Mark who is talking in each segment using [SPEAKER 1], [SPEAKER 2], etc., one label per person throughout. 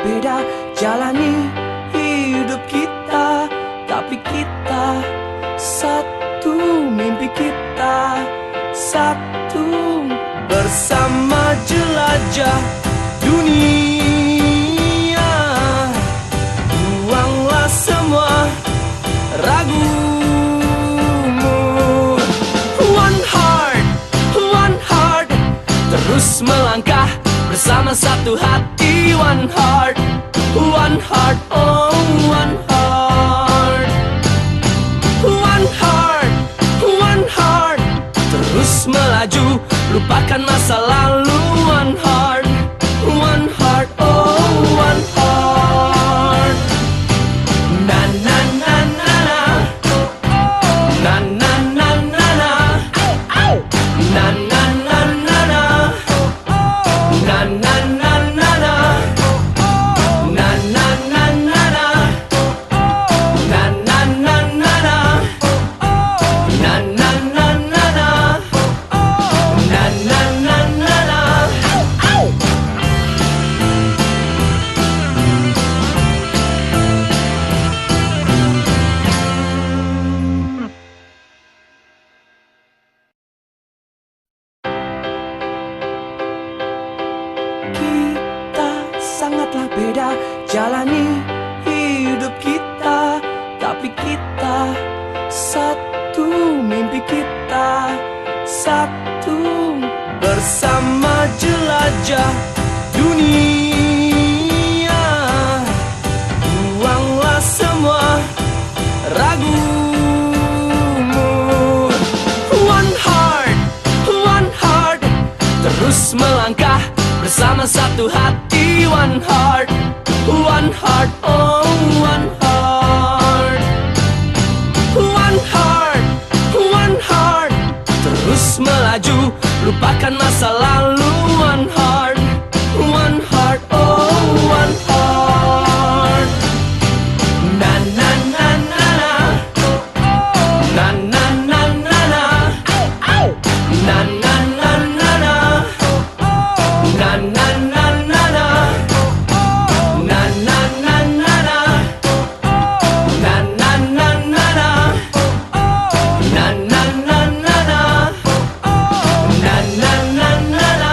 [SPEAKER 1] beda jalani hidup kita, tapi kita satu, mimpi kita satu, bersama jelajah dunia. Buanglah semua ragumu. One heart, terus melangkah bersama satu hati. One heart, oh one heart. One heart, terus melaju, lupakan masa lalu. One heart, oh one heart. Na na na na na, na na na na na, na na na na na, na na na na na, na na na na na, na na na na na, na na na na na, na na na na na. Kita sangatlah beda jalani hidup kita, tapi kita satu, mimpi kita satu, bersama jelajah dunia. Buanglah semua ragumu. One heart, terus melangkah bersama satu hati. One heart, oh one heart. One heart, terus melaju, lupakan masa lalu. One heart, oh one heart. Na na na na na, na na na na na, na na na na na, na na na na na, na na na na na, na na na na na, na na na na na, na na na na na.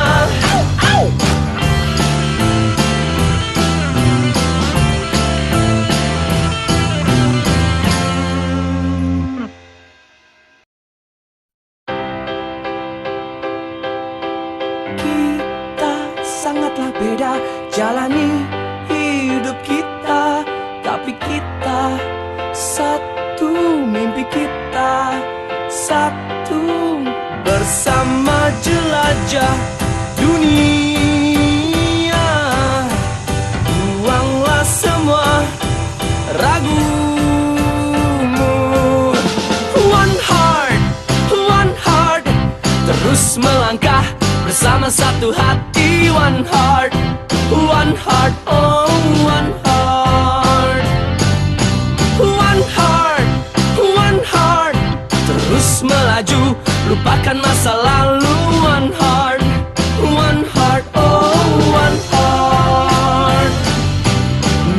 [SPEAKER 1] Kita sangatlah beda jalani hidup kita, tapi kita satu, mimpi kita satu, bersama jelajah dunia. Buanglah semua ragumu. One heart, terus melangkah bersama satu hati. One heart, oh one heart. One heart, terus melaju, lupakan masa lalu. One heart, oh one heart.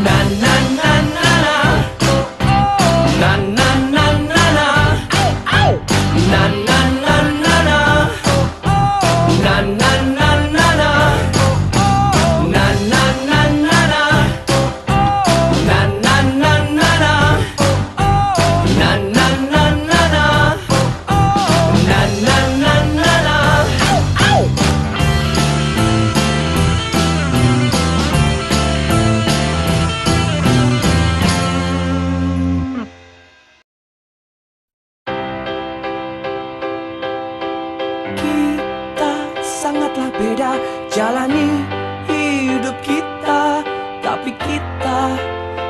[SPEAKER 1] Na na na na na, na na na na na, na na na na na, na na na na na, na na na na na, na na na na na, na na na na na, na na na na na. Kita sangatlah beda jalani hidup kita, tapi kita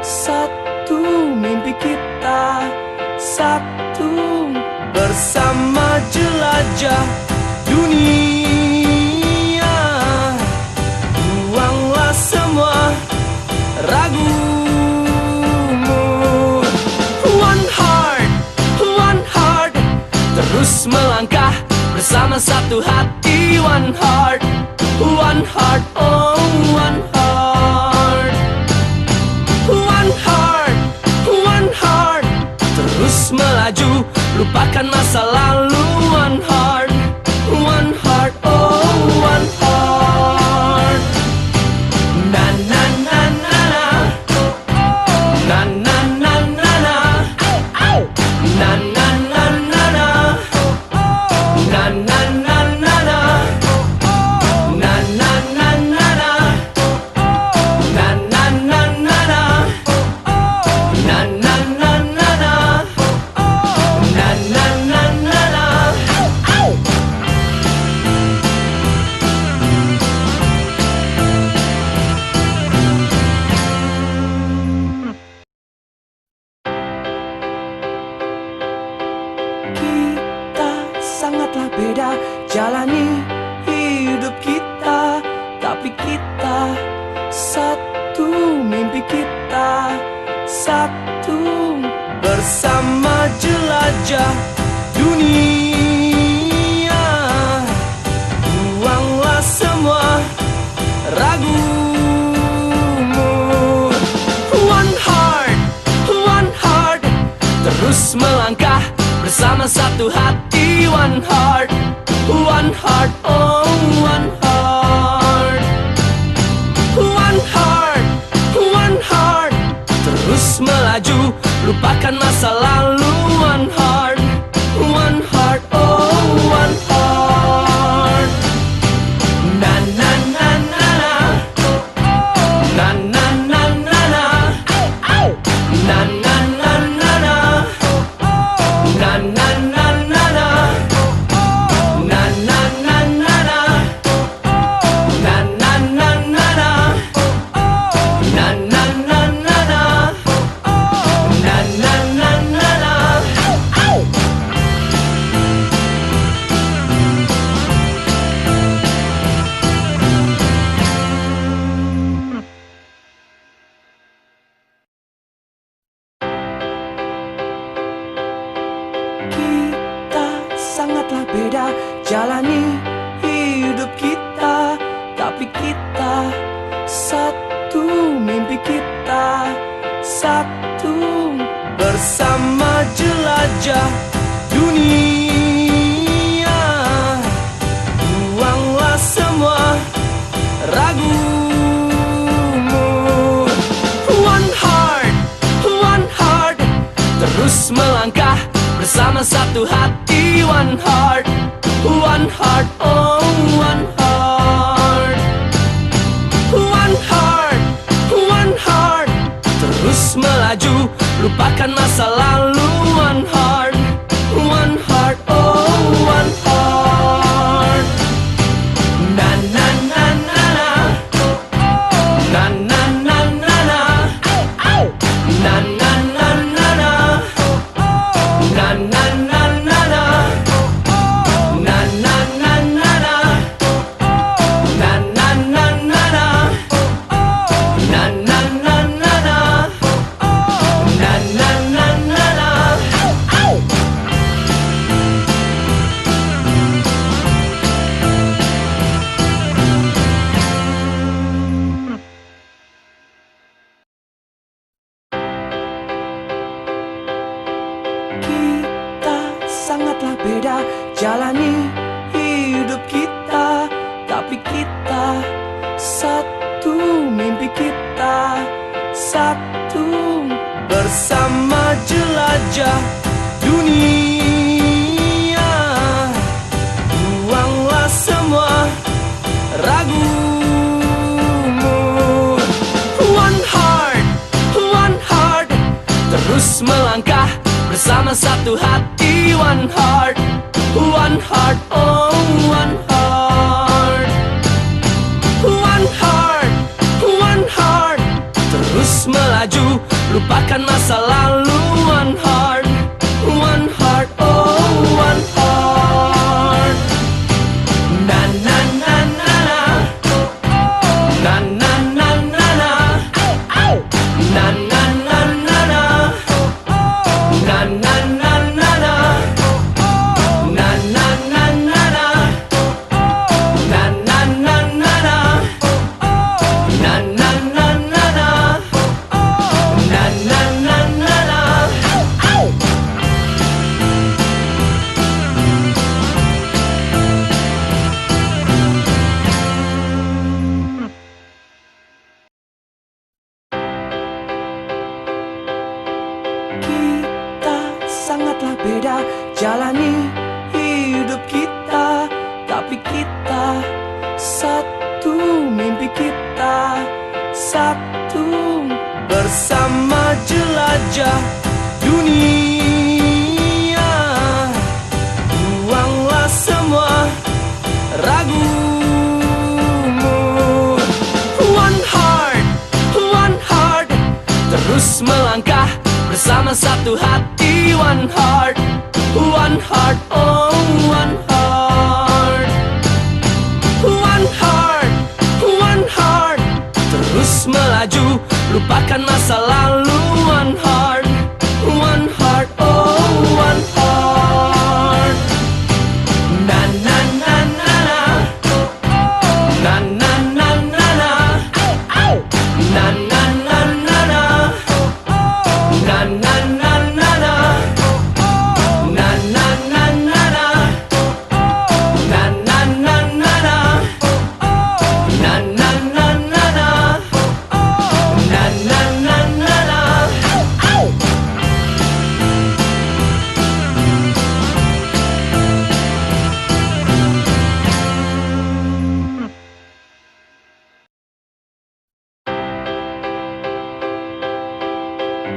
[SPEAKER 1] satu, mimpi kita satu, bersama jelajah dunia. Buanglah semua ragumu. One heart, terus melangkah bersama satu hati. One heart, oh one heart. maju, lupakan masa lalu. One heart, one heart, oh one heart. Na na na na na, na na na na na, na na na na na, na na na na na, na na na na na, na na na na na, na na na na na, na na na na na. Kita sangatlah beda jalani hidup kita, tapi kita satu, mimpi kita satu, bersama jelajah dunia. Buanglah semua ragumu. One heart, terus melangkah bersama satu hati. One heart, oh one heart. One heart, terus melaju, lupakan masa lalu. One heart, oh one heart. Na na na na na, na na na na na, na na na na na, na na na na na, na na na na na, na na na na na, na na na na na, na na na na na. Kita sangatlah beda jalani hidup kita, tapi kita satu, mimpi kita satu, bersama jelajah dunia. Buanglah semua ragumu. One heart, terus melangkah bersama satu hati. One heart, oh one heart. One heart, terus melaju, lupakan masa lalu. One heart, oh one heart. Na na na na na, na na na na na, na na na na na, na na na na na, na na na na na, na na na na na, na na na na na, na na na na na. Kita sangatlah beda jalani hidup kita, tapi kita satu, mimpi kita satu, bersama jelajah dunia. Buanglah semua ragumu. One heart, terus melangkah bersama satu hati. One heart, oh one heart. One heart, terus melaju, lupakan masa lalu. One heart, oh one heart. Na na na na na, na na na na na, na na na na na, na na na na na, na na na ragumu. One heart, terus melangkah bersama satu hati. One heart, oh one heart. One heart, terus melaju, lupakan masa lalu. One heart, oh one heart. Na na na na na, na na na na na, na na na na na, na na na na na, na na na na na, na na na na na, na na na na na, na na na na na.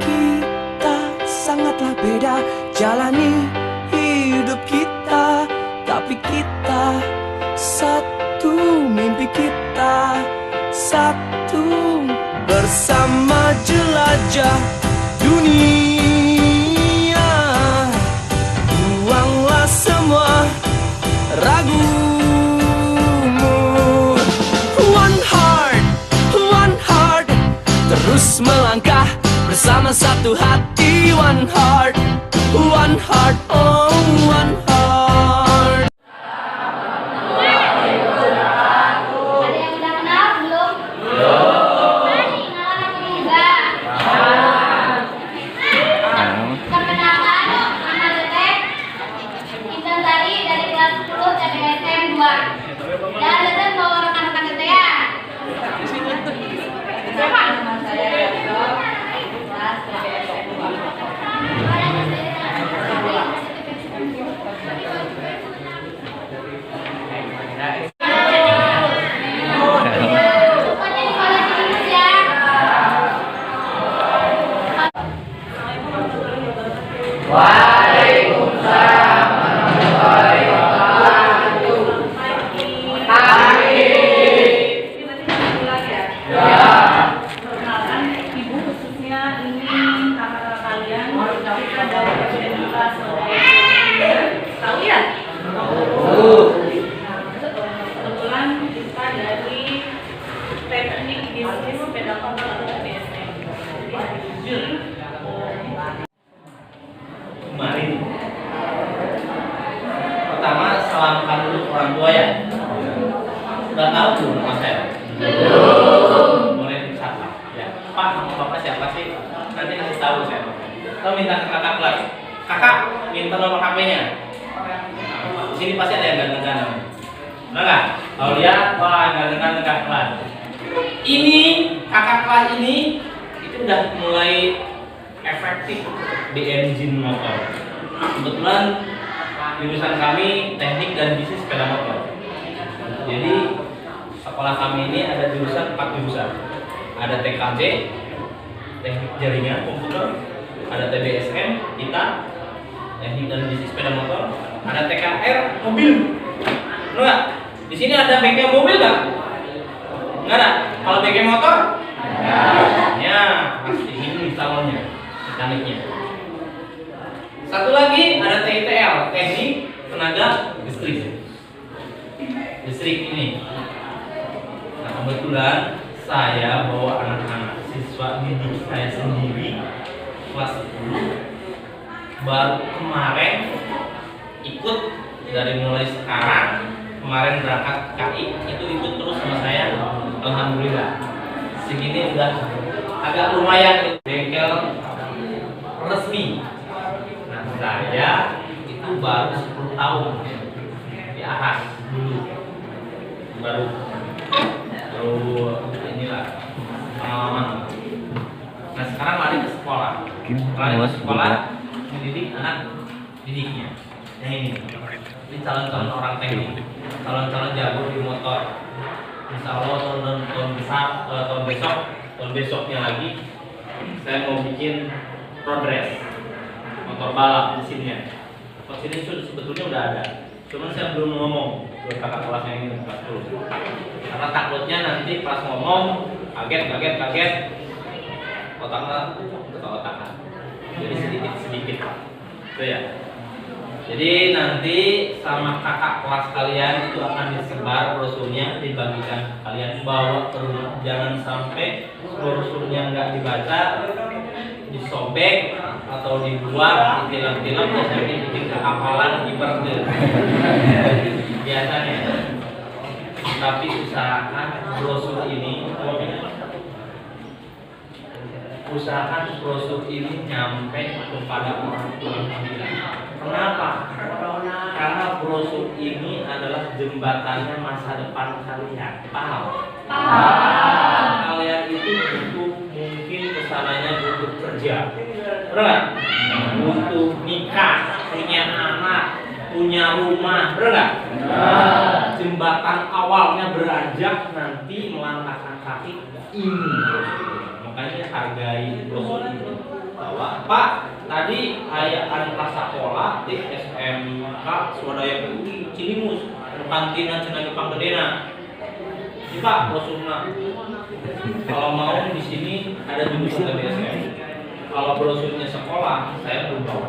[SPEAKER 1] Kita sangatlah beda jalani hidup kita, tapi kita satu, mimpi kita satu, bersama jelajah dunia. Buanglah semua ragumu. One heart, terus melangkah bersama satu hati. One heart, oh one heart.
[SPEAKER 2] Ada yang udah kenal belum? Belum. Kenalan atau enggak? Perkenalkan, nama Dedek Intan Sari dari kelas 10 CPSM 2. Dan Dedek bawa rekan-rekan Dedek ya. Siapa? Semuanya di kelas terus ya.
[SPEAKER 3] Perkenalkan ibu khususnya ini kakak kalian kita dari kelas tahu ya? Kebetulan kita dari teknik bisnis sepeda motor atau BSM. Jadi hari jujur
[SPEAKER 4] kemarin pertama salamkan dulu orang tua ya. Udah tahu belum nama saya? Belum. Boleh disapa ya. Pak, nama bapak siapa sih? Nanti kasih tahu saya. Kalau minta ke kakak kelas, kakak minta nomor HP-nya. Di sini pasti ada yang ganteng-ganteng. Benar nggak? Kalau lihat, wah ganteng-ganteng kakak kelas. Ini kakak kelas ini itu udah mulai efektif di engine motor. Kebetulan jurusan kami teknik dan bisnis sepeda motor. Jadi sekolah kami ini ada jurusan 4 jurusan. Ada TKJ, teknik jaringan komputer, ada TBSM, kita teknik dan bisnis sepeda motor, ada TKR mobil. Enggak? Di sini ada bengkel mobil nggak? Enggak ada. Kalau bengkel motor? Ya, pasti ini salonnya, mekaniknya. Satu lagi ada TITL, teknik tenaga listrik. Listrik ini. Nah, kebetulan saya bawa anak-anak siswa didik saya sendiri kelas 10 baru kemarin ikut dari mulai sekarang kemarin berangkat KI itu ikut terus sama saya. Alhamdulillah segini udah agak lumayan bengkel resmi. Nah, saya itu baru 10 tahun di Ahas dulu baru inilah pengalaman. Nah, sekarang lari ke sekolah. Lari ke sekolah mendidik anak didiknya. Yang ini calon-calon orang teknik, calon-calon jago di motor. Insya Allah tahun besoknya lagi saya mau bikin road race motor balap di sini ya. Di sini sebetulnya udah ada, Cuman saya belum ngomong buat kakak kelas yang ini kelas 10. Karena takutnya nanti pas ngomong kaget, otaknya otak. Jadi sedikit Pak. Itu ya. Jadi nanti sama kakak kelas kalian itu akan disebar brosurnya, dibagikan kalian bawa ke rumah. Jangan sampai brosurnya nggak dibaca, disobek atau dibuat, ditilang-tilang, biasanya dibikin kehafalan ibaratnya. Biasanya. Tapi usahakan brosur ini nyampe kepada orang tua kalian. Kenapa? Karena brosur ini adalah jembatannya masa depan kalian. Paham? Kalian itu butuh, mungkin kesananya butuh kerja, benar nggak? Butuh nikah, punya anak, punya rumah, benar nggak? Jembatan awalnya beranjak, nanti melangkahkan kaki ini. Makanya hargai brosur ini. Bahwa Pak, tadi ayaan kelas sekolah di SMK Swadaya PUI Cilimus, kantina cenah Jepang Gedena. Ini Pak brosurnya. Kalau mau di sini ada jurusan dari SM. Kalau brosurnya sekolah, saya belum tahu.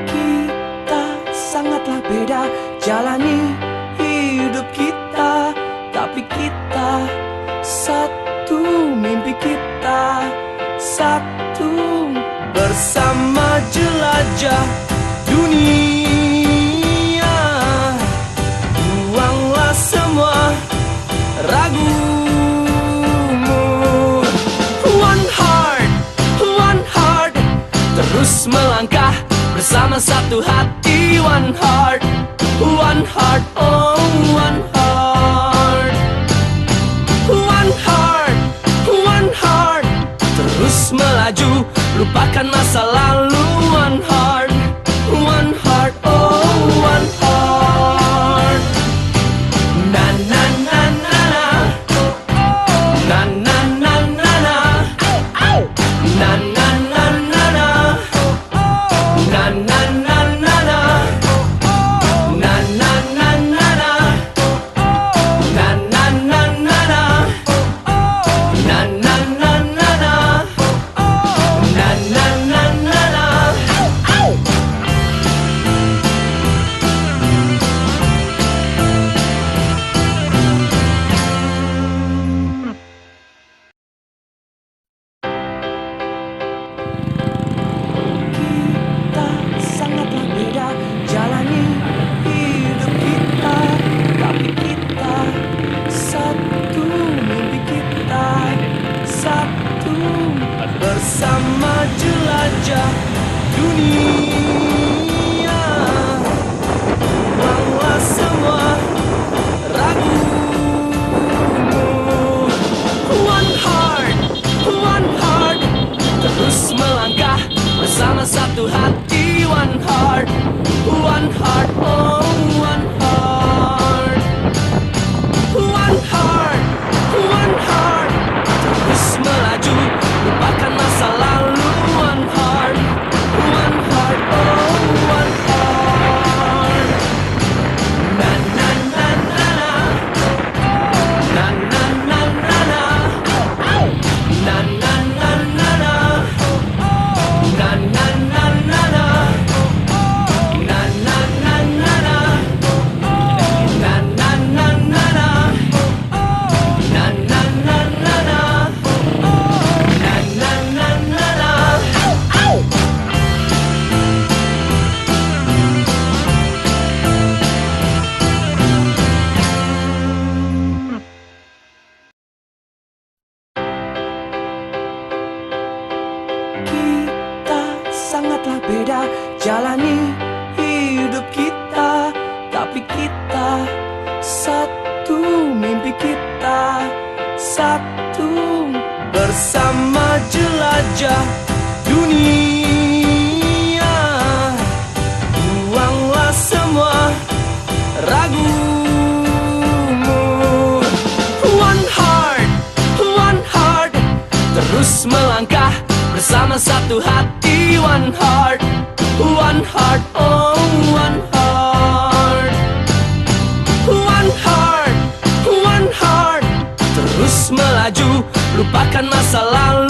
[SPEAKER 1] Kita sangatlah beda jalani hidup kita, tapi kita satu, mimpi kita satu, bersama jelajah dunia. Buanglah semua ragumu. One heart, terus melangkah bersama satu hati. One heart, oh one heart. One heart, terus melaju, lupakan masa lalu. One heart, oh one heart. Na na na na na, na na na na na, na na na na na, na na na na na, na na na na na, na na na na na, na na na na na, na na na na na. Kita sangatlah beda jalani hidup kita, tapi kita satu, mimpi kita satu, bersama jelajah dunia. Buanglah semua ragumu. One heart, terus melangkah bersama satu hati. One heart, oh one heart. One heart, terus melaju, lupakan masa lalu. One heart, oh one heart. Na na na na na, na na na na na, na na na na na, na na na na na, na na na na na, na na na na na, na na na na na, na na na na na. Kita sangatlah beda jalani hidup kita, tapi kita satu, mimpi kita satu, bersama jelajah dunia. Buanglah semua ragumu. One heart, terus melangkah bersama satu hati. one heart, one heart, oh one heart. One heart, one heart. Terus melaju, lupakan masa lalu.